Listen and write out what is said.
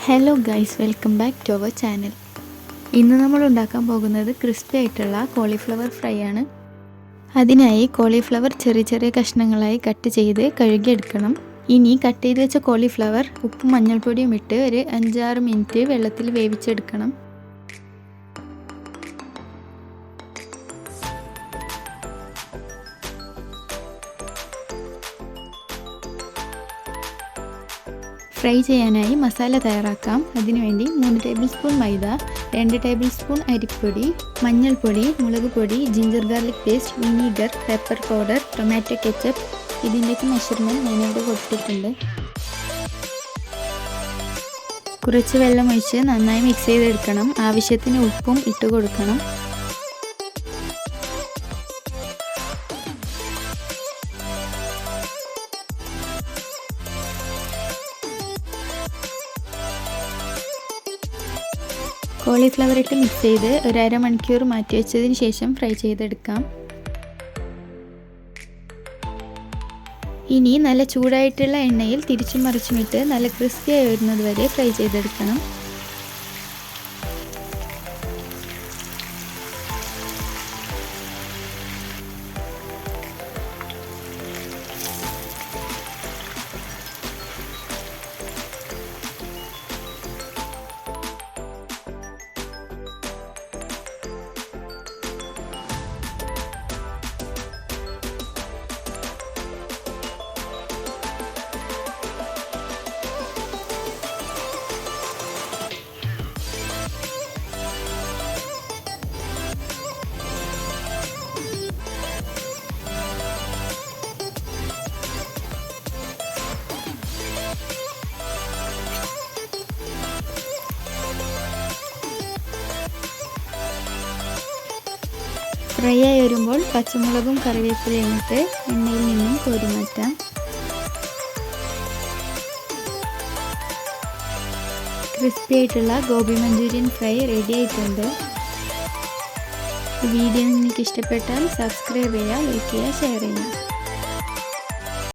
Hello guys, welcome back to our channel. ഇന്ന് നമ്മൾ ഉണ്ടാക്കാൻ പോകുന്നത് ക്രിസ്പി ആയിട്ടുള്ള കോളിഫ്ലവർ ഫ്രൈ ആണ്. അതിനായി കോളിഫ്ലവർ ചെറിയ ചെറിയ കഷ്ണങ്ങളായി കട്ട് ചെയ്ത് കഴുകിയെടുക്കണം. ഇനി കട്ട് ചെയ്ത് വെച്ച കോളിഫ്ലവർ ഉപ്പും മഞ്ഞൾപ്പൊടിയും ഇട്ട് ഒരു 5-6 മിനിറ്റ് വെള്ളത്തിൽ വേവിച്ചെടുക്കണം. ഫ്രൈ ചെയ്യാനായി മസാല തയ്യാറാക്കാം. അതിനുവേണ്ടി 3 ടേബിൾ സ്പൂൺ മൈദ, 2 ടേബിൾ സ്പൂൺ അരിപ്പൊടി, മഞ്ഞൾപ്പൊടി, മുളക് പൊടി, ginger garlic paste, vinegar, pepper powder, tomato ketchup. ഇതിൻ്റെയൊക്കെ മെഷർമെൻറ്റ് ഞാനിവിടെ കൊടുത്തിട്ടുണ്ട്. കുറച്ച് വെള്ളം ഒഴിച്ച് നന്നായി മിക്സ് ചെയ്തെടുക്കണം. ആവശ്യത്തിന് ഉപ്പും ഇട്ട് കൊടുക്കണം. കോളിഫ്ലവർ ഇട്ട് മിക്സ് ചെയ്ത് ഒരു അരമണിക്കൂർ മാറ്റി വെച്ചതിന് ശേഷം ഫ്രൈ ചെയ്തെടുക്കാം. ഇനി നല്ല ചൂടായിട്ടുള്ള എണ്ണയിൽ തിരിച്ചും മറിച്ചുമിട്ട് നല്ല ക്രിസ്പിയായി വരുന്നത് വരെ ഫ്രൈ ചെയ്തെടുക്കണം. ഫ്രൈ ആയി വരുമ്പോൾ പച്ചമുളകും കറിവേപ്പിലയും ഇട്ട് എണ്ണയിൽ നിന്നും കോരി മാറ്റാം. ക്രിസ്പി ആയിട്ടുള്ള ഗോബി മഞ്ചൂരിയൻ ഫ്രൈ റെഡി ആയിട്ടുണ്ട്. ഈ വീഡിയോ നിങ്ങൾക്ക് ഇഷ്ടപ്പെട്ടാൽ സബ്സ്ക്രൈബ് ചെയ്യുക, ലൈക്ക് ചെയ്യുക, ഷെയർ ചെയ്യുക.